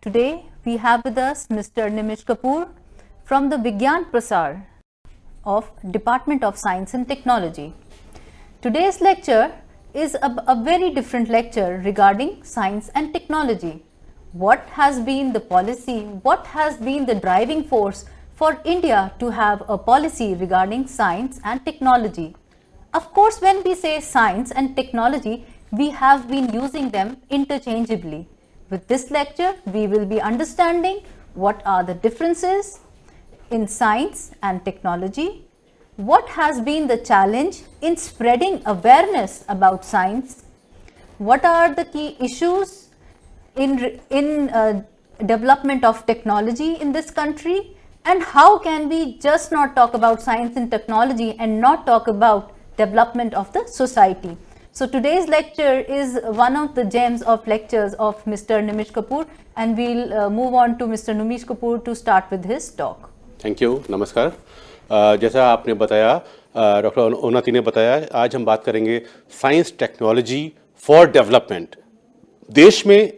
Today we have with us Mr. Nimish Kapoor from the Vigyan Prasar of Department of Science and Technology. Today's lecture is a very different lecture regarding science and technology. What has been the policy, what has been the driving force for India to have a policy regarding science and technology? Of course, when we say science and technology, we have been using them interchangeably. With this lecture, we will be understanding what are the differences in science and technology, what has been the challenge in spreading awareness about science, what are the key issues in development of technology in this country, and how can we just not talk about science and technology and not talk about development of the society. So today's lecture is one of the gems of lectures of Mr. Nimish Kapoor, and we'll move on to Mr. Nimish Kapoor to start with his talk. Thank you, नमस्कार। जैसा आपने बताया, doctor उन्नति ने बताया, आज हम बात करेंगे साइंस टेक्नोलॉजी फॉर डेवलपमेंट। देश में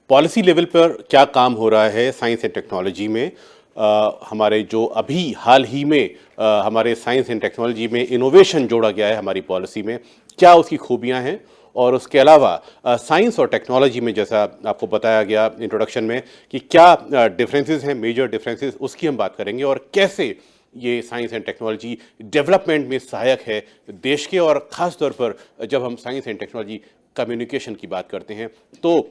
पॉलिसी लेवल पर क्या काम हो रहा है साइंस एंड टेक्नोलॉजी में। हमारे जो अभी हाल ही में हमारे साइंस एंड टेक्नोलॉजी में इनोवेशन जोड़ा गया है हमारी पॉलिसी में, क्या उसकी खूबियां हैं, और उसके अलावा साइंस और टेक्नोलॉजी में जैसा आपको बताया गया इंट्रोडक्शन में कि क्या डिफरेंसेस हैं, मेजर डिफरेंसेस, उसकी हम बात करेंगे और कैसे ये साइंस एंड टेक्नोलॉजी डेवलपमेंट में सहायक है देश के। और ख़ास तौर पर जब हम साइंस एंड टेक्नोलॉजी कम्युनिकेशन की बात करते हैं तो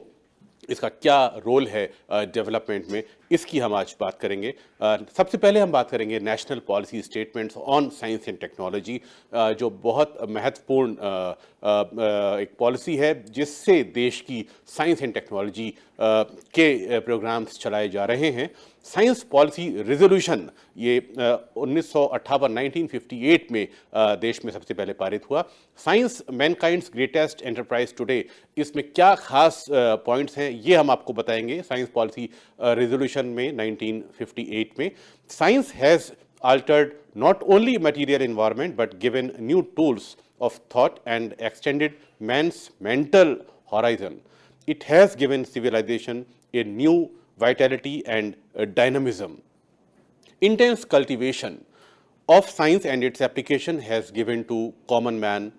इसका क्या रोल है डेवलपमेंट में, इसकी हम आज बात करेंगे। सबसे पहले हम बात करेंगे national policy statements on science and technology, जो बहुत महत्वपूर्ण एक पॉलिसी है जिससे देश की साइंस एंड टेक्नोलॉजी के प्रोग्राम्स चलाए जा रहे हैं। साइंस पॉलिसी रेजोल्यूशन ये 1958 में देश में सबसे पहले पारित हुआ। साइंस मैनकाइंड्स ग्रेटेस्ट एंटरप्राइज टुडे, इसमें क्या खास पॉइंट्स हैं ये हम आपको बताएंगे। साइंस पॉलिसी रेजोल्यूशन में 1958 में science has altered not only material environment but given new tools of thought and extended man's mental horizon. It has given civilization a new vitality and dynamism. Intense cultivation of science and its application has given to common man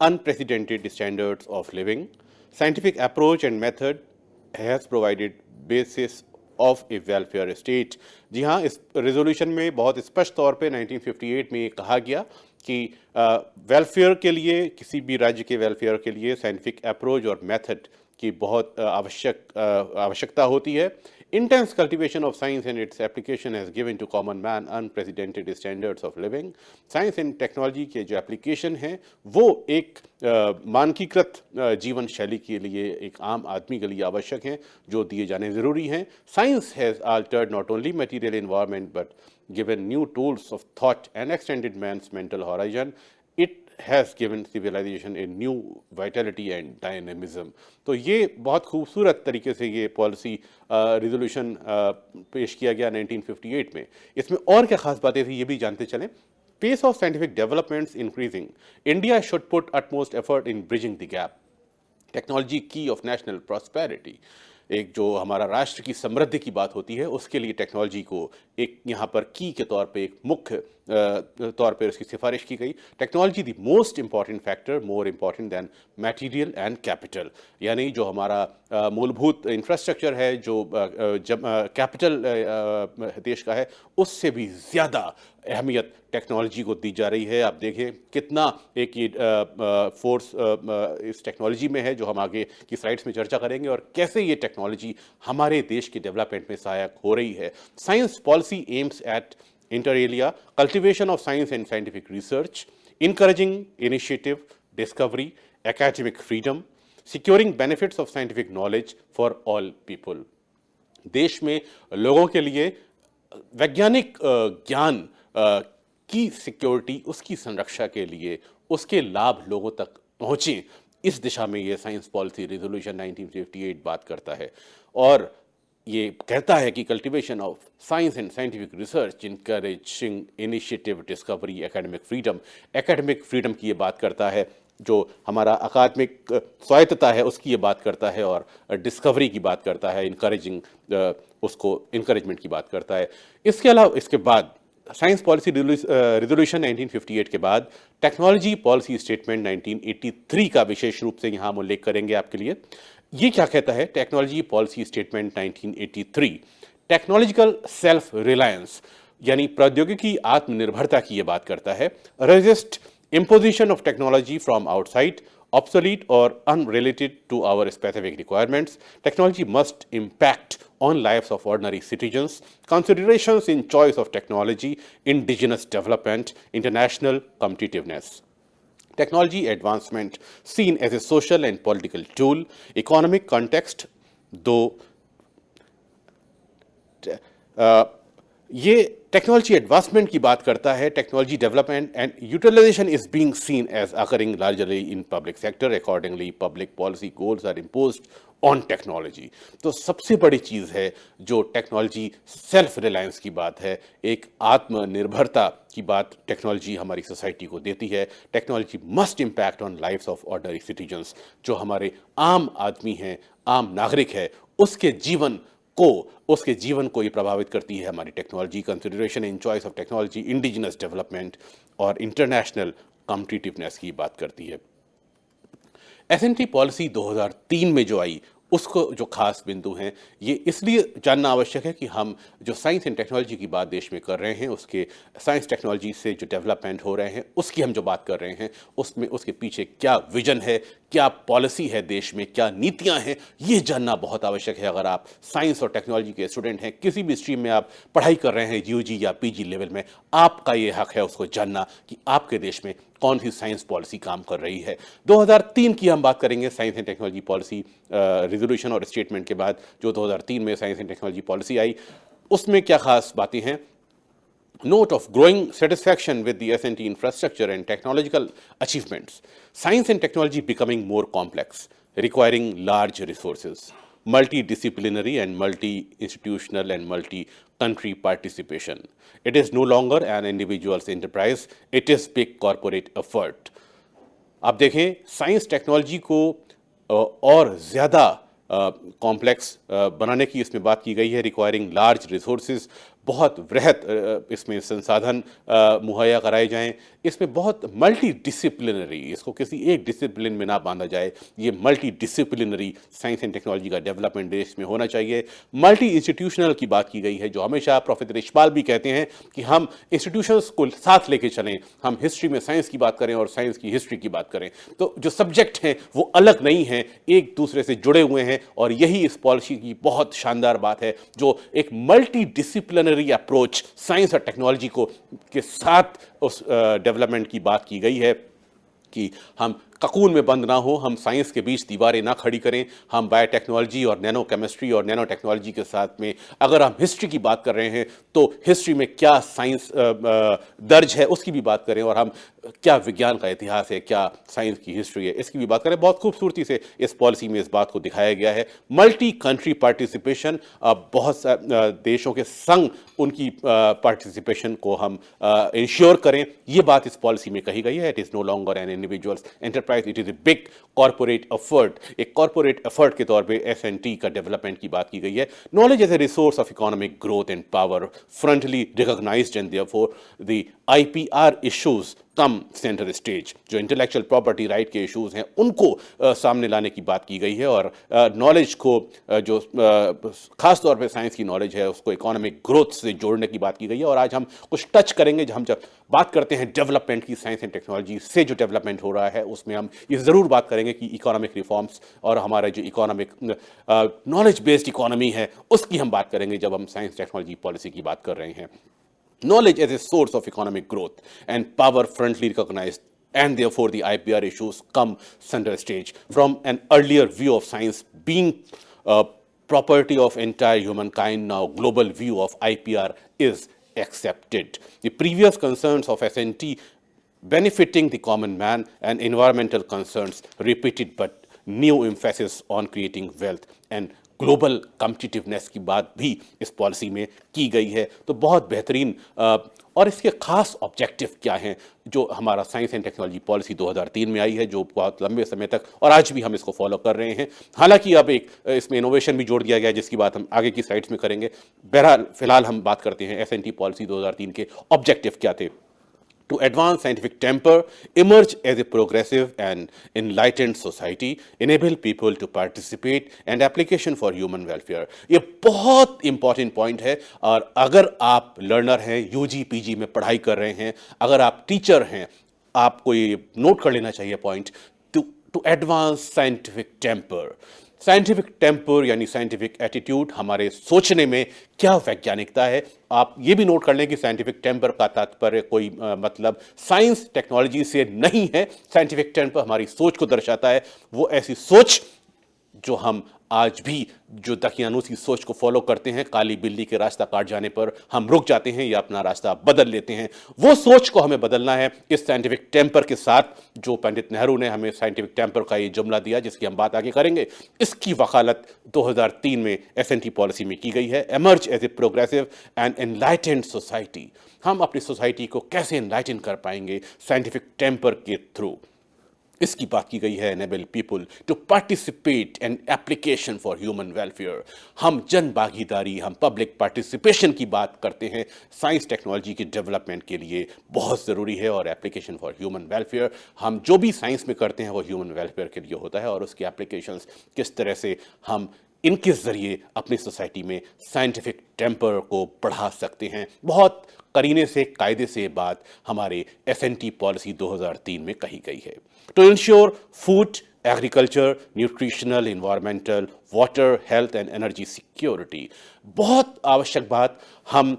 unprecedented standards of living. Scientific approach and method has provided basis of a welfare state. जी हाँ, इस resolution में बहुत स्पष्ट तौर पे 1958 में ये कहा गया कि वेलफेयर के लिए, किसी भी राज्य के वेलफेयर के लिए साइंटिफिक अप्रोच और मेथड की बहुत आवश्यकता होती है। Intense cultivation of science and its application has given to common man unprecedented standards of living. Science and technology के जो एप्लीकेशन हैं वो एक मानकीकृत जीवन शैली के लिए, एक आम आदमी के लिए आवश्यक हैं, जो दिए जाने ज़रूरी हैं। Science has altered not only material environment but given new tools of thought and extended man's mental horizon. It has given civilization a new vitality and dynamism. तो ये बहुत खूबसूरत तरीके से ये पॉलिसी रिजोल्यूशन पेश किया गया 1958 में। इसमें और क्या खास बातें थी ये भी जानते चलें। Pace of scientific developments increasing. India should put utmost effort in bridging the gap. Technology key of national prosperity. एक जो हमारा राष्ट्र की समृद्धि की बात होती है उसके लिए टेक्नोलॉजी को एक यहाँ पर की के तौर पे, एक मुख्य तौर पे उसकी सिफारिश की गई। Technology the most important factor, more important than material and capital, यानी जो हमारा मूलभूत इंफ्रास्ट्रक्चर है, जो कैपिटल देश का है, उससे भी ज़्यादा अहमियत टेक्नोलॉजी को दी जा रही है। आप देखें कितना एक ये फोर्स इस टेक्नोलॉजी में है, जो हम आगे की स्लाइड्स में चर्चा करेंगे, और कैसे ये टेक्नोलॉजी हमारे देश के डेवलपमेंट में सहायक हो रही है। Science policy aims at inter alia cultivation of science and scientific research, encouraging initiative, discovery, academic freedom, securing benefits of scientific knowledge for all people. देश में लोगों के लिए वैज्ञानिक ज्ञान की सिक्योरिटी, उसकी संरक्षा के लिए उसके लाभ लोगों तक पहुँचें, इस दिशा में ये साइंस पॉलिसी रेजोल्यूशन 1958 बात करता है। और ये कहता है कि cultivation of science and scientific research, encouraging initiative, discovery, academic freedom की ये बात करता है जो हमारा अकादमिक स्वायत्तता है उसकी ये बात करता है और डिस्कवरी की बात करता है, उसको इनकरेजमेंट की बात करता है। इसके अलावा इसके बाद साइंस पॉलिसी रिजोल्यूशन 1958 के बाद टेक्नोलॉजी पॉलिसी स्टेटमेंट 1983 का विशेष रूप से यहाँ हम उल्लेख करेंगे आपके लिए। ये क्या कहता है? Technology policy statement 1983 technological self reliance यानी प्रौद्योगिकी आत्मनिर्भरता की ये बात करता है। Resist imposition of technology from outside, obsolete or unrelated to our specific requirements. Technology must impact on lives of ordinary citizens. Considerations in choice of technology, indigenous development, international competitiveness. Technology advancement seen as a social and political tool, economic context, though ये technology advancement की बात करता है। Technology development and utilisation is being seen as occurring largely in public sector. Accordingly public policy goals are imposed on technology. तो सबसे बड़ी चीज़ है जो टेक्नोलॉजी सेल्फ रिलायंस की बात है, एक आत्मनिर्भरता की बात टेक्नोलॉजी हमारी सोसाइटी को देती है। Technology must impact on lifes of ordinary citizens, जो हमारे आम आदमी हैं, आम नागरिक है, उसके जीवन को ये प्रभावित करती है हमारी technology. Consideration in choice of technology, indigenous development और इंटरनेशनल कॉम्पिटिटिवनेस की बात करती है। एस&टी पॉलिसी 2003 में जो आई उसको जो खास बिंदु हैं, ये इसलिए जानना आवश्यक है कि हम जो साइंस एंड टेक्नोलॉजी की बात देश में कर रहे हैं, उसके साइंस टेक्नोलॉजी से जो डेवलपमेंट हो रहे हैं उसकी हम जो बात कर रहे हैं उसमें उसके पीछे क्या विजन है, क्या पॉलिसी है देश में, क्या नीतियां हैं, ये जानना बहुत आवश्यक है। अगर आप साइंस और टेक्नोलॉजी के स्टूडेंट हैं, किसी भी स्ट्रीम में आप पढ़ाई कर रहे हैं, यूजी या पीजी लेवल में, आपका ये हक है उसको जानना कि आपके देश में कौन सी साइंस पॉलिसी काम कर रही है। 2003 की हम बात करेंगे science and technology policy resolution और स्टेटमेंट के बाद जो 2003 में साइंस एंड टेक्नोलॉजी पॉलिसी आई, उसमें क्या खास बातें हैं? Note of growing satisfaction with the S&T infrastructure and technological achievements. Science and technology becoming more complex, requiring large resources, multidisciplinary and multi-institutional and multi-country participation. It is no longer an individual's enterprise, it is big corporate effort. आप देखें science technology को और ज़्यादा complex बनाने की इसमें बात की गई है। रिक्वायरिंग लार्ज रिसोर्सेज, बहुत वृहत इसमें संसाधन मुहैया कराए जाएं। इसमें बहुत मल्टी डिसिप्लिनरी, इसको किसी एक डिसिप्लिन में ना बांधा जाए, ये multi disciplinary science and technology का डेवलपमेंट देश में होना चाहिए। मल्टी इंस्टीट्यूशनल की बात की गई है, जो हमेशा प्रोफेसर इकबाल भी कहते हैं कि हम इंस्टीट्यूशंस को साथ लेके चलें, हम हिस्ट्री में साइंस की बात करें और साइंस की हिस्ट्री की बात करें। तो जो सब्जेक्ट हैं वो अलग नहीं हैं, एक दूसरे से जुड़े हुए हैं, और यही इस पॉलिसी की बहुत शानदार बात है, जो एक मल्टी डिसिप्लिनरी अप्रोच साइंस और टेक्नोलॉजी को के साथ उस डेवलपमेंट की बात की गई है कि हम ककून में बंद ना हो, हम साइंस के बीच दीवारें ना खड़ी करें, हम बायोटेक्नोलॉजी और नैनो केमिस्ट्री और नैनो टेक्नोलॉजी के साथ में अगर हम हिस्ट्री की बात कर रहे हैं तो हिस्ट्री में क्या साइंस दर्ज है उसकी भी बात करें, और हम क्या विज्ञान का इतिहास है, क्या साइंस की हिस्ट्री है, इसकी भी बात करें। बहुत खूबसूरती से इस पॉलिसी में इस बात को दिखाया गया है। मल्टी कंट्री पार्टिसिपेशन, बहुत देशों के संग उनकी पार्टिसिपेशन को हम इंश्योर करें, ये बात इस पॉलिसी में कही गई है। It is no longer an individuals enterprise, it is a big corporate effort. एक कॉर्पोरेट एफर्ट के तौर पे S&T का डेवलपमेंट की बात की गई है। Knowledge as a resource of economic growth and power, frontly recognised, and therefore the IPR issues come centre stage. जो इंटेलेक्चुअल प्रॉपर्टी राइट के इश्यूज हैं उनको सामने लाने की बात की गई है, और नॉलेज को जो खास तौर पे साइंस की नॉलेज है उसको इकोनॉमिक ग्रोथ से जोड़ने की बात की गई है। और आज हम कुछ टच करेंगे, हम जब बात करते हैं डेवलपमेंट की, साइंस एंड टेक्नोलॉजी से जो डेवलपमेंट हो रहा है उसमें हम ये ज़रूर बात करेंगे कि इकोनॉमिक रिफॉर्म्स और हमारा जो इकोनॉमिक नॉलेज बेस्ड इकोनॉमी है उसकी हम बात करेंगे जब हम साइंस टेक्नोलॉजी पॉलिसी की बात कर रहे हैं। Knowledge as a source of economic growth and power frontally recognized, and therefore the IPR issues come center stage. From an earlier view of science being property of entire humankind, now global view of IPR is accepted. The previous concerns of S&T benefiting the common man and environmental concerns repeated, but new emphasis on creating wealth and global competitiveness की बात भी इस policy में की गई है। तो बहुत बेहतरीन और इसके खास ऑब्जेक्टिव क्या हैं जो हमारा साइंस एंड टेक्नोलॉजी पॉलिसी 2003 में आई है, जो बहुत लंबे समय तक और आज भी हम इसको फॉलो कर रहे हैं। हालांकि अब एक इसमें इनोवेशन भी जोड़ दिया गया है, जिसकी बात हम आगे की स्लाइड्स में करेंगे। बहरहाल फिलहाल हम बात करते हैं एसएनटी पॉलिसी 2003 के ऑब्जेक्टिव क्या थे। To advance scientific temper, emerge as a progressive and enlightened society, enable people to participate and application for human welfare। ये बहुत इंपॉर्टेंट पॉइंट है। और अगर आप लर्नर हैं, यूजी पीजी में पढ़ाई कर रहे हैं, अगर आप टीचर हैं, आपको ये नोट कर लेना चाहिए point, to advance scientific temper. Scientific temper यानी साइंटिफिक एटीट्यूड, हमारे सोचने में क्या वैज्ञानिकता है। आप ये भी नोट कर लें कि साइंटिफिक टेम्पर का तात्पर्य कोई मतलब साइंस टेक्नोलॉजी से नहीं है। साइंटिफिक टेम्पर हमारी सोच को दर्शाता है, वो ऐसी सोच जो हम आज भी जो दकियानूसी सोच को फॉलो करते हैं, काली बिल्ली के रास्ता काट जाने पर हम रुक जाते हैं या अपना रास्ता बदल लेते हैं, वो सोच को हमें बदलना है इस साइंटिफिक टेम्पर के साथ। जो पंडित नेहरू ने हमें साइंटिफिक टेम्पर का ये जुमला दिया, जिसकी हम बात आगे करेंगे, इसकी वकालत 2003 में एसएनटी पॉलिसी में की गई है। Emerge as a progressive and enlightened society. हम अपनी सोसाइटी को कैसे एनलाइटन कर पाएंगे साइंटिफिक टेम्पर के थ्रू, इसकी बात की गई है। Enable people to participate and application for human welfare. हम जन भागीदारी, हम पब्लिक पार्टिसिपेशन की बात करते हैं, साइंस टेक्नोलॉजी के डेवलपमेंट के लिए बहुत ज़रूरी है। और एप्लीकेशन फॉर ह्यूमन वेलफेयर, हम जो भी साइंस में करते हैं वो ह्यूमन वेलफेयर के लिए होता है, और उसकी एप्लीकेशंस किस तरह से हम इनके ज़रिए अपनी सोसाइटी में साइंटिफिक टेम्पर को बढ़ा सकते हैं। बहुत करीने से, कायदे से बात हमारे एसएनटी पॉलिसी 2003 में कही गई है। To ensure food, agriculture, nutritional, environmental, water, health and energy security. बहुत आवश्यक बात, हम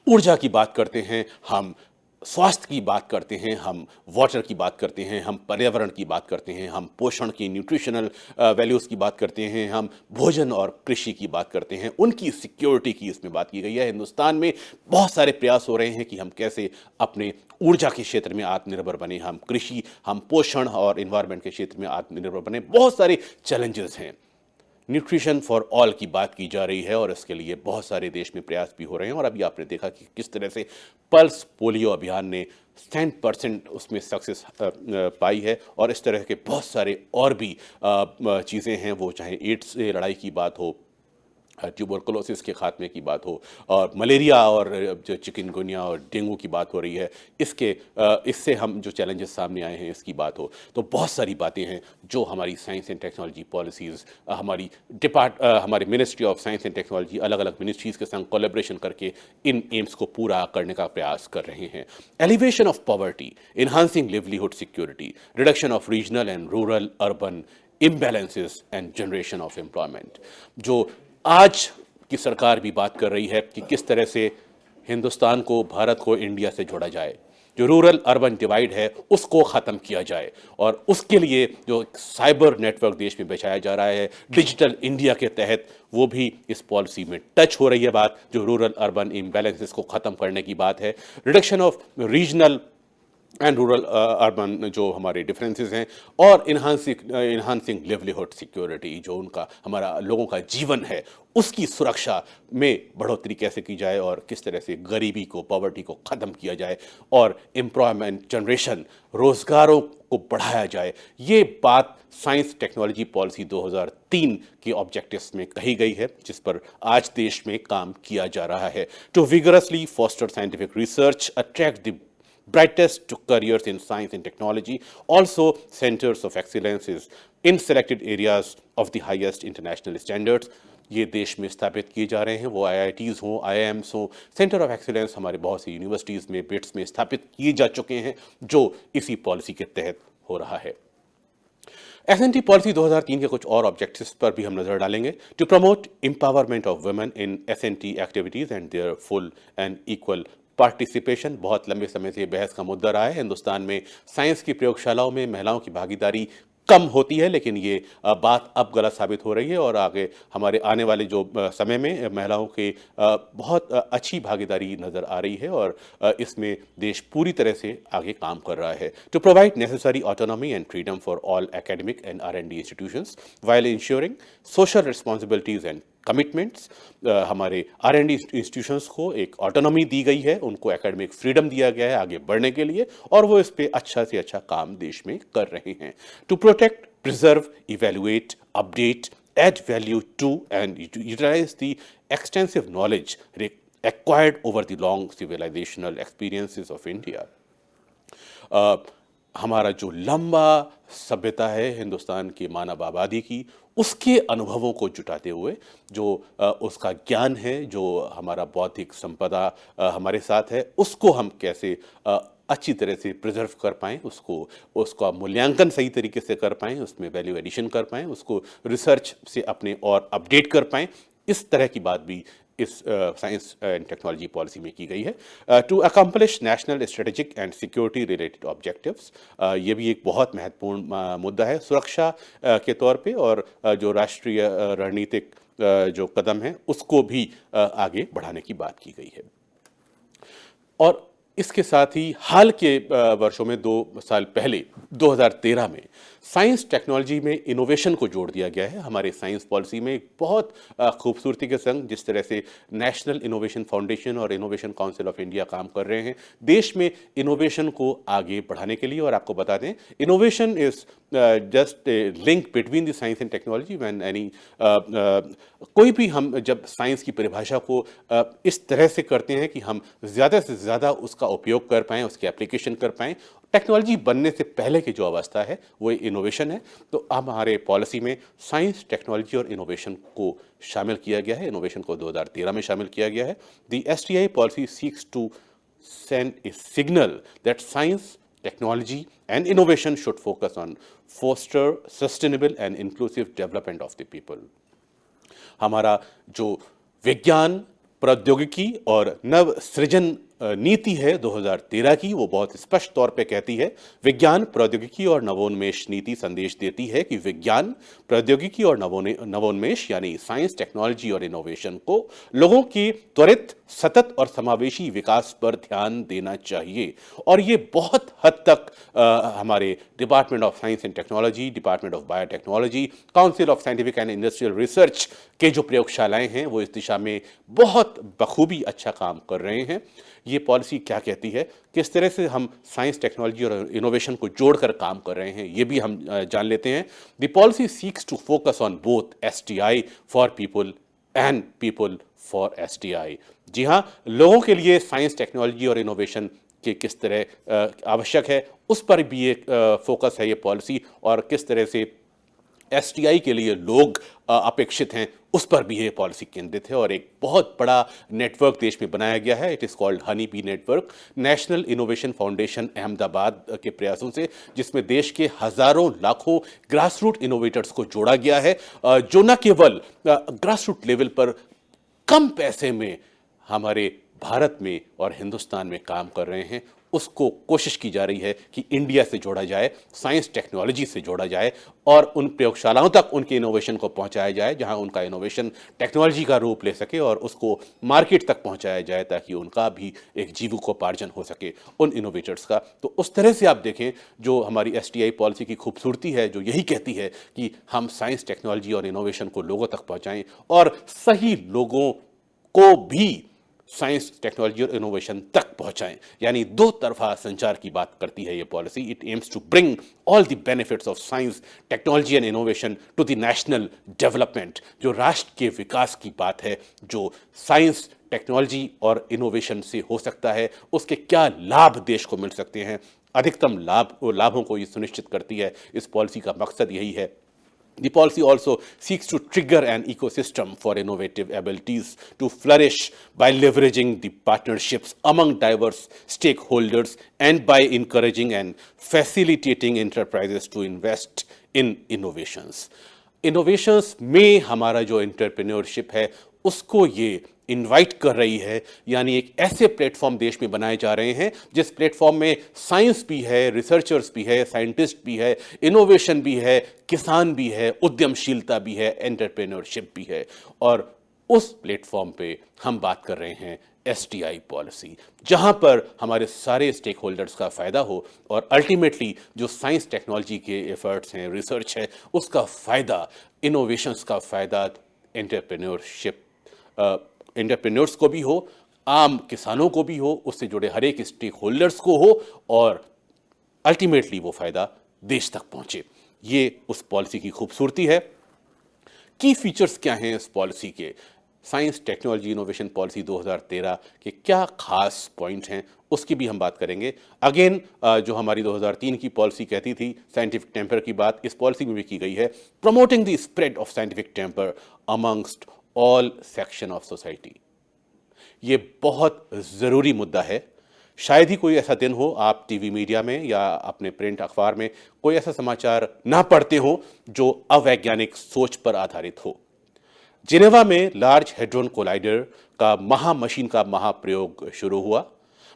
ऊर्जा की बात करते हैं, हम स्वास्थ्य की बात करते हैं, हम वाटर की बात करते हैं, हम पर्यावरण की बात करते हैं, हम पोषण की, न्यूट्रिशनल वैल्यूज़ की बात करते हैं, हम भोजन और कृषि की बात करते हैं, उनकी सिक्योरिटी की इसमें बात की गई है। हिंदुस्तान में बहुत सारे प्रयास हो रहे हैं कि हम कैसे अपने ऊर्जा के क्षेत्र में आत्मनिर्भर बने, हम कृषि, हम पोषण और इन्वायरमेंट के क्षेत्र में आत्मनिर्भर बने। बहुत सारे चैलेंजेस हैं। न्यूट्रिशन फॉर ऑल की बात की जा रही है, और इसके लिए बहुत सारे देश में प्रयास भी हो रहे हैं। और अभी आपने देखा कि किस तरह से पल्स पोलियो अभियान ने 100% उसमें सक्सेस पाई है। और इस तरह के बहुत सारे और भी चीज़ें हैं, वो चाहे एड्स से लड़ाई की बात हो, ट्यूबरकुलोसिस के खात्मे की बात हो, और मलेरिया और जो चिकनगुनिया और डेंगू की बात हो रही है, इससे हम जो चैलेंजेस सामने आए हैं इसकी बात हो, तो बहुत सारी बातें हैं जो हमारी साइंस एंड टेक्नोलॉजी पॉलिसीज़, हमारे ministry of science and technology अलग अलग मिनिस्ट्रीज़ के संग कोलैबोरेशन करके इन एम्स को पूरा करने का प्रयास कर रहे हैं। Elevation of poverty, enhancing livelihood security, reduction of regional and rural urban imbalances and generation of employment. जो आज की सरकार भी बात कर रही है कि किस तरह से हिंदुस्तान को, भारत को इंडिया से जोड़ा जाए, जो रूरल अर्बन डिवाइड है उसको ख़त्म किया जाए, और उसके लिए जो साइबर नेटवर्क देश में बिछाया जा रहा है डिजिटल इंडिया के तहत, वो भी इस पॉलिसी में टच हो रही है बात, जो रूरल अर्बन इम्बैलेंसेस को ख़त्म करने की बात है। Reduction of regional and rural urban जो हमारे डिफरेंसेस हैं, और इन्हांसिंग लिवलीहुड सिक्योरिटी, जो उनका हमारा लोगों का जीवन है उसकी सुरक्षा में बढ़ोतरी कैसे की जाए, और किस तरह से गरीबी को, पॉवर्टी को ख़त्म किया जाए, और एम्प्लॉयमेंट जनरेशन, रोज़गारों को बढ़ाया जाए। ये बात साइंस टेक्नोलॉजी पॉलिसी 2003 के ऑब्जेक्टिव्स में कही गई है, जिस पर आज देश में काम किया जा रहा है। To vigorously foster scientific research, attract the brightest to careers in science and technology, also centers of excellence in selected areas of the highest international standards। ये देश में स्थापित किए जा रहे हैं, वो IITs हों, IIMs हों, सेंटर ऑफ एक्सीलेंस हमारे बहुत सी यूनिवर्सिटीज़ में, बिट्स में स्थापित किए जा चुके हैं, जो इसी पॉलिसी के तहत हो रहा है। एसएनटी पॉलिसी 2003 के कुछ और ऑब्जेक्टिव्स पर भी हम नजर डालेंगे। To promote empowerment of women in S and T activities and their full and equal participation. बहुत लंबे समय से बहस का मुद्दा रहा है। हिंदुस्तान में साइंस की प्रयोगशालाओं में महिलाओं की भागीदारी कम होती है, लेकिन ये बात अब गलत साबित हो रही है और आगे हमारे आने वाले जो समय में महिलाओं के बहुत अच्छी भागीदारी नज़र आ रही है और इसमें देश पूरी तरह से आगे काम कर रहा है। To provide necessary autonomy and freedom for all academic and R&D institutions while ensuring social responsibilities and commitments, हमारे R&D इंस्टीट्यूशंस को एक ऑटोनॉमी दी गई है, उनको एकेडमिक फ्रीडम दिया गया है आगे बढ़ने के लिए और वो इस पे अच्छा से अच्छा काम देश में कर रहे हैं। To protect, preserve, evaluate, update, add value to and utilize the extensive knowledge acquired over the long civilizational experiences of India. हमारा जो लंबा सभ्यता है हिंदुस्तान की मानव आबादी की, उसके अनुभवों को जुटाते हुए जो उसका ज्ञान है, जो हमारा बौद्धिक संपदा हमारे साथ है, उसको हम कैसे अच्छी तरह से प्रिजर्व कर पाएँ, उसका मूल्यांकन सही तरीके से कर पाएँ, उसमें वैल्यू एडिशन कर पाएँ, उसको रिसर्च से अपने और अपडेट कर पाएँ, इस तरह की बात भी इस साइंस एंड टेक्नोलॉजी पॉलिसी में की गई है। To accomplish national strategic and security related objectives, ये भी एक बहुत महत्वपूर्ण मुद्दा है सुरक्षा के तौर पे और जो राष्ट्रीय रणनीतिक जो कदम है उसको भी आगे बढ़ाने की बात की गई है। और इसके साथ ही हाल के वर्षों में 2 साल पहले 2013 में साइंस टेक्नोलॉजी में इनोवेशन को जोड़ दिया गया है। हमारे साइंस पॉलिसी में एक बहुत खूबसूरती के संग जिस तरह से नेशनल इनोवेशन फाउंडेशन और इनोवेशन काउंसिल ऑफ इंडिया काम कर रहे हैं देश में इनोवेशन को आगे बढ़ाने के लिए। और आपको बता दें, innovation is just a link between the science and technology. When any कोई भी हम जब साइंस की परिभाषा को इस तरह से करते हैं कि हम ज़्यादा से ज़्यादा उसका उपयोग कर पाएँ, उसकी एप्लीकेशन कर पाएँ, टेक्नोलॉजी बनने से पहले की जो अवस्था है वो इनोवेशन है। तो अब हमारे पॉलिसी में साइंस, टेक्नोलॉजी और इनोवेशन को शामिल किया गया है। इनोवेशन को 2013 में शामिल किया गया है। The STI policy seeks to send a signal that science, technology and innovation should focus on foster sustainable and inclusive development of the people. हमारा जो विज्ञान, प्रौद्योगिकी और नव सृजन नीति है 2013 की, वो बहुत स्पष्ट तौर पे कहती है विज्ञान, प्रौद्योगिकी और नवोन्मेष नीति संदेश देती है कि विज्ञान, प्रौद्योगिकी और नवोन्मेष यानी साइंस, टेक्नोलॉजी और इनोवेशन को लोगों की त्वरित, सतत और समावेशी विकास पर ध्यान देना चाहिए। और ये बहुत हद तक हमारे department of science and technology, department of biotechnology, council of scientific and industrial research के जो प्रयोगशालाएं हैं वो इस दिशा में बहुत बखूबी अच्छा काम कर रहे हैं। ये पॉलिसी क्या कहती है, किस तरह से हम साइंस, टेक्नोलॉजी और इनोवेशन को जोड़कर काम कर रहे हैं, ये भी हम जान लेते हैं। The policy seeks to focus on both STI for people and people for STI। जी हाँ, लोगों के लिए साइंस, टेक्नोलॉजी और इनोवेशन के किस तरह आवश्यक है उस पर भी एक फोकस है ये पॉलिसी, और किस तरह से STI के लिए लोग अपेक्षित हैं उस पर भी ये पॉलिसी केंद्रित है। और एक बहुत बड़ा नेटवर्क देश में बनाया गया है, it is called honey bee network, national innovation foundation Ahmedabad के प्रयासों से, जिसमें देश के हज़ारों लाखों ग्रास रूट इनोवेटर्स को जोड़ा गया है, जो न केवल ग्रास रूट लेवल पर कम पैसे में हमारे भारत में और हिंदुस्तान में काम कर रहे हैं, उसको कोशिश की जा रही है कि इंडिया से जोड़ा जाए, साइंस टेक्नोलॉजी से जोड़ा जाए और उन प्रयोगशालाओं तक उनके इनोवेशन को पहुंचाया जाए जहां उनका इनोवेशन टेक्नोलॉजी का रूप ले सके और उसको मार्केट तक पहुंचाया जाए ताकि उनका भी एक जीविकोपार्जन हो सके उन इनोवेटर्स का। तो उस तरह से आप देखें, जो हमारी STI पॉलिसी की खूबसूरती है, जो यही कहती है कि हम साइंस, टेक्नोलॉजी और इनोवेशन को लोगों तक पहुँचाएँ और सही लोगों को भी साइंस, टेक्नोलॉजी और इनोवेशन तक पहुंचाएं, यानी दो तरफा संचार की बात करती है ये policy. It aims to bring all the benefits of science, technology and innovation to the national development. जो राष्ट्र के विकास की बात है, जो साइंस, टेक्नोलॉजी और इनोवेशन से हो सकता है, उसके क्या लाभ देश को मिल सकते हैं, अधिकतम लाभों को ये सुनिश्चित करती है। इस पॉलिसी का मकसद यही है। The policy also seeks to trigger an ecosystem for innovative abilities to flourish by leveraging the partnerships among diverse stakeholders and by encouraging and facilitating enterprises to invest in innovations. Innovations में हमारा जो entrepreneurship है उसको ये invite कर रही है, यानी एक ऐसे प्लेटफॉर्म देश में बनाए जा रहे हैं जिस प्लेटफॉर्म में साइंस भी है, रिसर्चर्स भी है, साइंटिस्ट भी है, इनोवेशन भी है, किसान भी है, उद्यमशीलता भी है, एंटरप्रेन्योरशिप भी है। और उस प्लेटफॉर्म पे हम बात कर रहे हैं एसटीआई पॉलिसी, जहां पर हमारे सारे स्टेक होल्डर्स का फायदा हो और अल्टीमेटली जो साइंस टेक्नोलॉजी के एफर्ट्स हैं, रिसर्च है, उसका फायदा, इनोवेशंस का फायदा एंटरप्रेन्योर्स को भी हो, आम किसानों को भी हो, उससे जुड़े हर एक स्टेक होल्डर्स को हो और अल्टीमेटली वो फायदा देश तक पहुंचे। ये उस पॉलिसी की खूबसूरती है। की फीचर्स क्या हैं इस पॉलिसी के? साइंस टेक्नोलॉजी इनोवेशन पॉलिसी 2013 के क्या खास पॉइंट हैं, उसकी भी हम बात करेंगे। अगेन जो हमारी 2003 की पॉलिसी कहती थी साइंटिफिक टेम्पर की बात, इस पॉलिसी में भी की गई है। Promoting the spread of scientific temper amongst all section of society. ये बहुत ज़रूरी मुद्दा है। शायद ही कोई ऐसा दिन हो आप टीवी मीडिया में या अपने प्रिंट अखबार में कोई ऐसा समाचार ना पढ़ते हो जो अवैज्ञानिक सोच पर आधारित हो। जिनेवा में लार्ज हेड्रोन कोलाइडर का महामशीन का महाप्रयोग शुरू हुआ।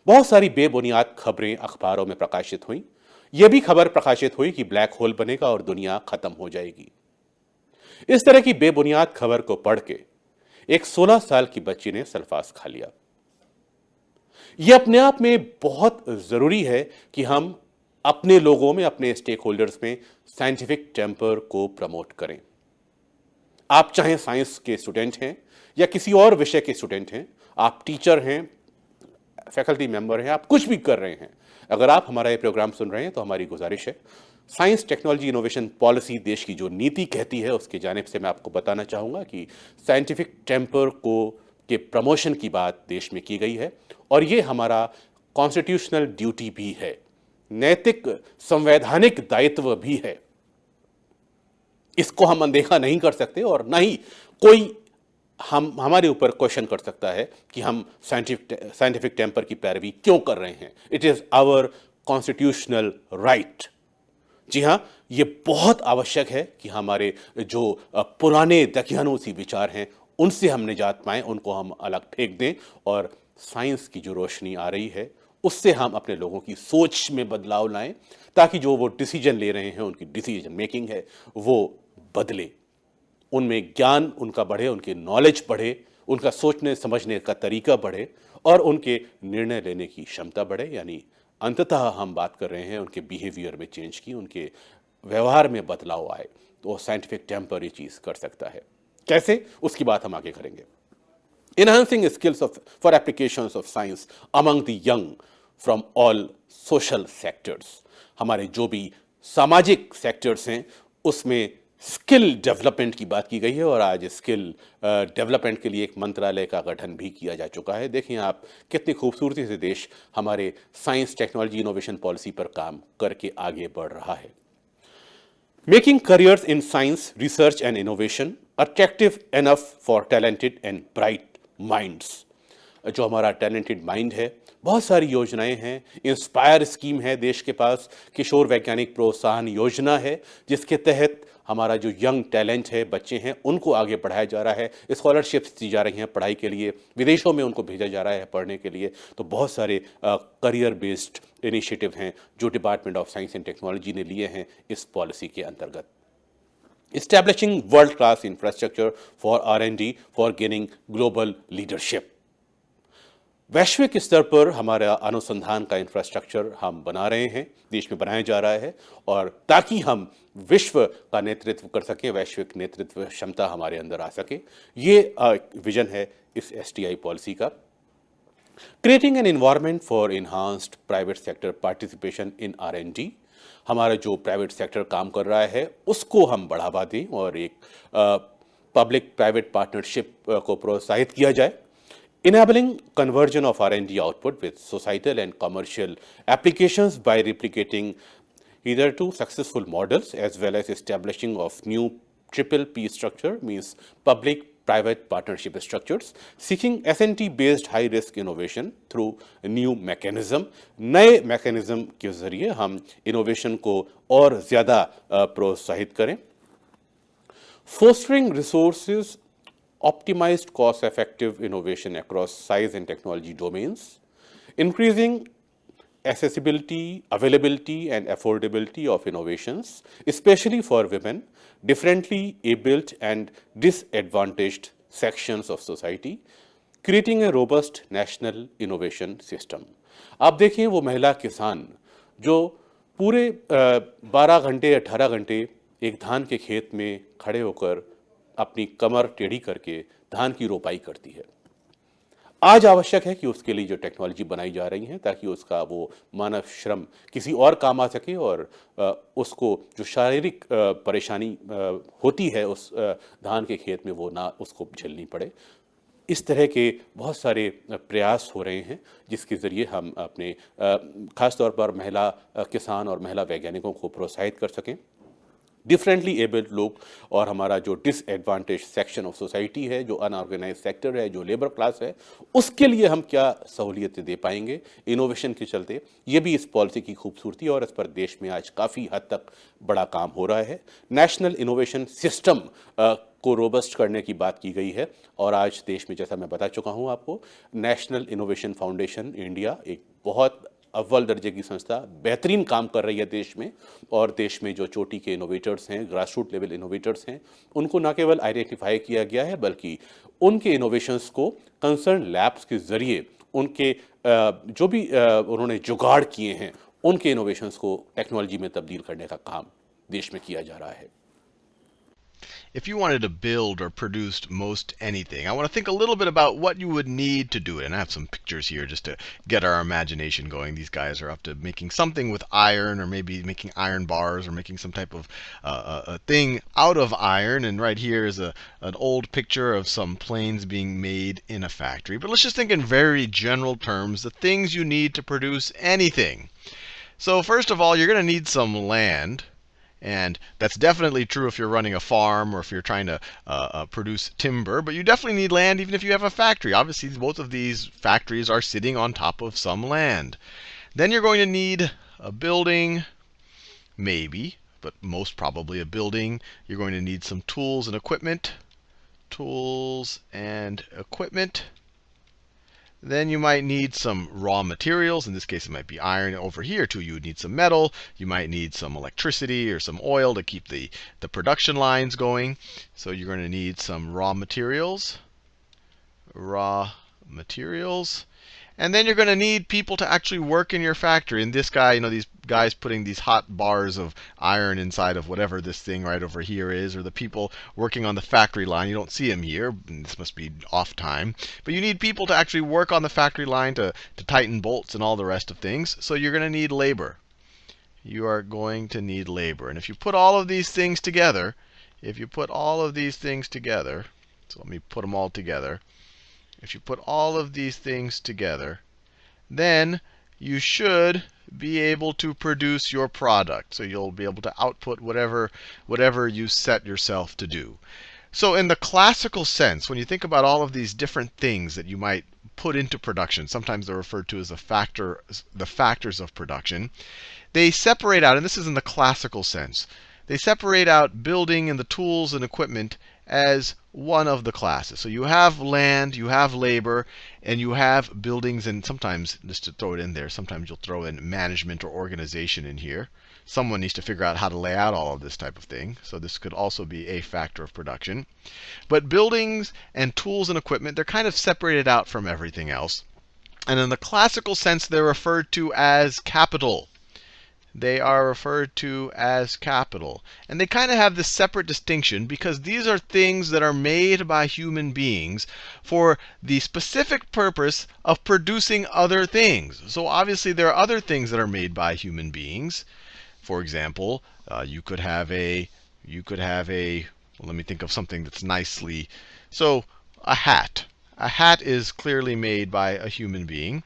बहुत सारी बेबुनियाद खबरें अखबारों में प्रकाशित हुई। यह भी खबर प्रकाशित हुई कि ब्लैक होल बनेगा और दुनिया खत्म हो जाएगी। इस तरह की बेबुनियाद खबर को पढ़ के एक 16 साल की बच्ची ने सल्फास खा लिया। यह अपने आप में बहुत जरूरी है कि हम अपने लोगों में, अपने स्टेक होल्डर्स में साइंटिफिक टेम्पर को प्रमोट करें। आप चाहे साइंस के स्टूडेंट हैं या किसी और विषय के स्टूडेंट हैं, आप टीचर हैं, फैकल्टी मेंबर हैं, आप कुछ भी कर रहे हैं, अगर आप हमारा ये प्रोग्राम सुन रहे हैं तो हमारी गुजारिश है, साइंस टेक्नोलॉजी इनोवेशन पॉलिसी देश की जो नीति कहती है उसके जानिब से मैं आपको बताना चाहूँगा कि साइंटिफिक टेम्पर को के प्रमोशन की बात देश में की गई है और ये हमारा कॉन्स्टिट्यूशनल ड्यूटी भी है, नैतिक संवैधानिक दायित्व भी है। इसको हम अनदेखा नहीं कर सकते और ना ही कोई हमारे ऊपर क्वेश्चन कर सकता है कि हम साइंटिफिक टेम्पर की पैरवी क्यों कर रहे हैं। It is our constitutional right. जी हाँ, ये बहुत आवश्यक है कि हमारे जो पुराने दकियानूसी विचार हैं उनसे हम निजात पाएं, उनको हम अलग फेंक दें और साइंस की जो रोशनी आ रही है उससे हम अपने लोगों की सोच में बदलाव लाएं ताकि जो वो डिसीजन ले रहे हैं, उनकी डिसीजन मेकिंग है, वो बदले, उनमें ज्ञान उनका बढ़े, उनकी नॉलेज बढ़े, उनका सोचने समझने का तरीका बढ़े और उनके निर्णय लेने की क्षमता बढ़े। यानी अंततः हम बात कर रहे हैं उनके बिहेवियर में चेंज की, उनके व्यवहार में बदलाव आए। तो साइंटिफिक टेम्पर ये चीज़ कर सकता है। कैसे, उसकी बात हम आगे करेंगे। Enhancing skills for applications of science among the young from all social sectors। हमारे जो भी सामाजिक सेक्टर्स हैं उसमें स्किल डेवलपमेंट की बात की गई है और आज स्किल डेवलपमेंट के लिए एक मंत्रालय का गठन भी किया जा चुका है। देखिए आप कितनी खूबसूरती से देश हमारे साइंस टेक्नोलॉजी इनोवेशन पॉलिसी पर काम करके आगे बढ़ रहा है। Making careers in science, research and innovation attractive enough for talented and bright minds। जो हमारा टैलेंटेड माइंड है, बहुत सारी योजनाएं हैं। इंस्पायर स्कीम है देश के पास, किशोर वैज्ञानिक प्रोत्साहन योजना है जिसके तहत हमारा जो यंग टैलेंट है, बच्चे हैं, उनको आगे बढ़ाया जा रहा है। स्कॉलरशिप्स दी जा रही हैं पढ़ाई के लिए, विदेशों में उनको भेजा जा रहा है पढ़ने के लिए। तो बहुत सारे करियर बेस्ड इनिशिएटिव हैं जो department of science and technology ने लिए हैं इस पॉलिसी के अंतर्गत। Establishing world-class infrastructure for R&D for gaining global leadership। वैश्विक स्तर पर हमारा अनुसंधान का इंफ्रास्ट्रक्चर हम बना रहे हैं, देश में बनाया जा रहा है और ताकि हम विश्व का नेतृत्व कर सकें, वैश्विक नेतृत्व क्षमता हमारे अंदर आ सके, ये विजन है इस एसटीआई पॉलिसी का। Creating an environment for enhanced private sector participation in R&D। हमारा जो प्राइवेट सेक्टर काम कर रहा है उसको हम बढ़ावा दें और एक पब्लिक प्राइवेट पार्टनरशिप को प्रोत्साहित किया जाए। Enabling conversion of R&D output with societal and commercial applications by replicating either two successful models as well as establishing of new triple P structure means public-private partnership structures, seeking S&T based high risk innovation through new mechanism। नए mechanism के जरिए हम innovation को और ज़्यादा प्रोत्साहित करें। Fostering resources optimized cost-effective innovation across size and technology domains, increasing accessibility, availability, and affordability of innovations, especially for women, differently abled and disadvantaged sections of society, creating a robust national innovation system. आप देखिए वो महिला किसान जो पूरे 12 घंटे 18 घंटे एक धान के खेत में खड़े होकर अपनी कमर टेढ़ी करके धान की रोपाई करती है। आज आवश्यक है कि उसके लिए जो टेक्नोलॉजी बनाई जा रही है ताकि उसका वो मानव श्रम किसी और काम आ सके और उसको जो शारीरिक परेशानी होती है उस धान के खेत में वो ना उसको झेलनी पड़े। इस तरह के बहुत सारे प्रयास हो रहे हैं जिसके ज़रिए हम अपने ख़ास तौर पर महिला किसान और महिला वैज्ञानिकों को प्रोत्साहित कर सकें। डिफरेंटली एबल्ड लोग और हमारा जो डिसएडवांटेज सेक्शन ऑफ सोसाइटी है, जो अनऑर्गेनाइज सेक्टर है, जो लेबर क्लास है, उसके लिए हम क्या सहूलियतें दे पाएंगे इनोवेशन के चलते, ये भी इस पॉलिसी की खूबसूरती और इस पर देश में आज काफ़ी हद तक बड़ा काम हो रहा है। नेशनल इनोवेशन सिस्टम को रोबस्ट करने की बात की गई है और आज देश में, जैसा मैं बता चुका हूँ आपको, नेशनल इनोवेशन फाउंडेशन इंडिया एक बहुत अव्वल दर्जे की संस्था बेहतरीन काम कर रही है देश में, और देश में जो चोटी के इनोवेटर्स हैं, ग्रास रूट लेवल इनोवेटर्स हैं, उनको न केवल आइडेंटिफाई किया गया है बल्कि उनके इनोवेशंस को कंसर्न लैब्स के ज़रिए उनके जो भी उन्होंने जुगाड़ किए हैं उनके इनोवेशंस को टेक्नोलॉजी में तब्दील करने का काम देश में किया जा रहा है। If you wanted to build or produce most anything, I want to think a little bit about what you would need to do it. And I have some pictures here just to get our imagination going. These guys are up to making something with iron, or maybe making iron bars, or making some type of a thing out of iron. And right here is an old picture of some planes being made in a factory. But let's just think in very general terms, the things you need to produce anything. So first of all, you're going to need some land. And that's definitely true if you're running a farm or if you're trying to produce timber. But you definitely need land even if you have a factory. Obviously, both of these factories are sitting on top of some land. Then you're going to need a building, maybe, but most probably a building. You're going to need some tools and equipment. Tools and equipment. Then you might need some raw materials. In this case, it might be iron. Over here, too, you would need some metal. You might need some electricity or some oil to keep the production lines going. So you're going to need some raw materials. Raw materials. And then you're going to need people to actually work in your factory. And this guy, these guys putting these hot bars of iron inside of whatever this thing right over here is, or the people working on the factory line. You don't see them here. This must be off time. But you need people to actually work on the factory line to tighten bolts and all the rest of things. So you're going to need labor. You are going to need labor. And if you put all of these things together, so let me put them all together. If you put all of these things together, then you should be able to produce your product. So you'll be able to output whatever you set yourself to do. So in the classical sense, when you think about all of these different things that you might put into production, sometimes they're referred to as the factors of production, they separate out, and this is in the classical sense, they separate out building and the tools and equipment as one of the classes. So you have land, you have labor, and you have buildings, and sometimes, just to throw it in there, sometimes you'll throw in management or organization in here. Someone needs to figure out how to lay out all of this type of thing. So this could also be a factor of production. But buildings and tools and equipment, they're kind of separated out from everything else. And in the classical sense, they're referred to as capital. They are referred to as capital. And they kind of have this separate distinction because these are things that are made by human beings for the specific purpose of producing other things. So obviously there are other things that are made by human beings. For example, you could have a, well, let me think of something that's nicely, so a hat. A hat is clearly made by a human being.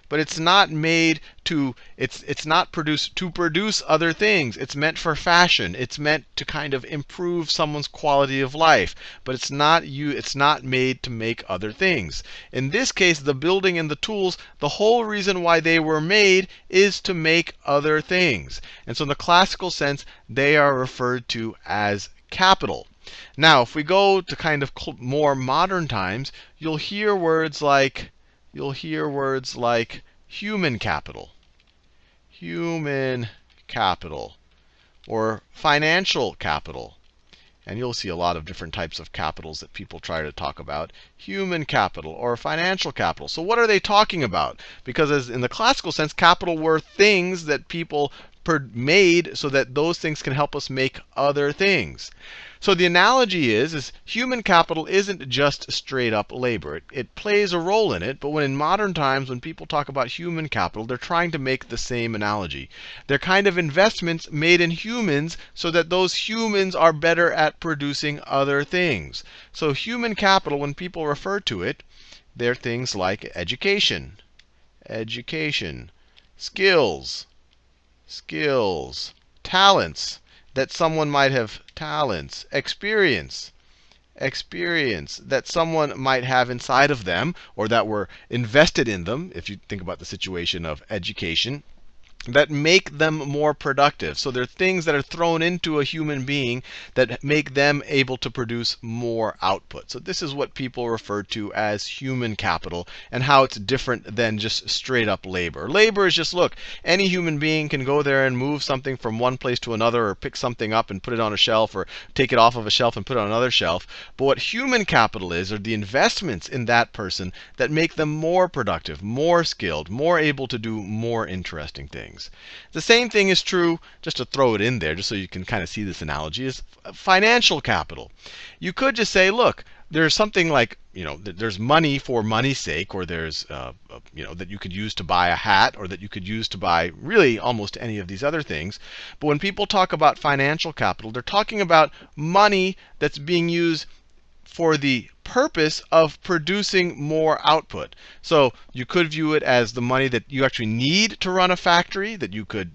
But it's not made to, it's not produced to produce other things. It's meant for fashion. It's meant to kind of improve someone's quality of life. But it's not made to make other things. In this case, the building and the tools, the whole reason why they were made is to make other things. And so in the classical sense, they are referred to as capital. Now, if we go to kind of more modern times, you'll hear words like human capital, or financial capital. And you'll see a lot of different types of capitals that people try to talk about. Human capital or financial capital. So what are they talking about? Because as in the classical sense, capital were things that people made so that those things can help us make other things. So the analogy is human capital isn't just straight up labor. It plays a role in it, but when in modern times, when people talk about human capital, they're trying to make the same analogy. They're kind of investments made in humans so that those humans are better at producing other things. So human capital, when people refer to it, they're things like education, skills, talents, that someone might have experience that someone might have inside of them, or that were invested in them, if you think about the situation of education, that make them more productive. So they're things that are thrown into a human being that make them able to produce more output. So this is what people refer to as human capital, and how it's different than just straight up labor. Labor is just, look, any human being can go there and move something from one place to another, or pick something up and put it on a shelf, or take it off of a shelf and put it on another shelf. But what human capital is, are the investments in that person that make them more productive, more skilled, more able to do more interesting things. The same thing is true, just to throw it in there, just so you can kind of see this analogy, is financial capital. You could just say, look, there's something like, there's money for money's sake, or there's, that you could use to buy a hat, or that you could use to buy really almost any of these other things. But when people talk about financial capital, they're talking about money that's being used for the purpose of producing more output. So you could view it as the money that you actually need to run a factory, that you could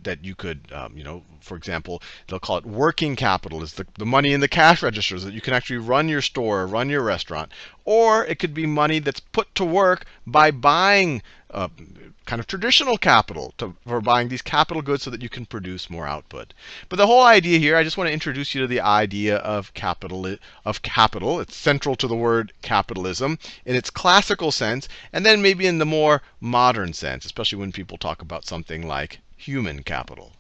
for example, they'll call it working capital, is the money in the cash registers that you can actually run your store, or run your restaurant. Or it could be money that's put to work by buying kind of traditional capital, for buying these capital goods so that you can produce more output. But the whole idea here, I just want to introduce you to the idea of capital. It's central to the word capitalism in its classical sense, and then maybe in the more modern sense, especially when people talk about something like human capital.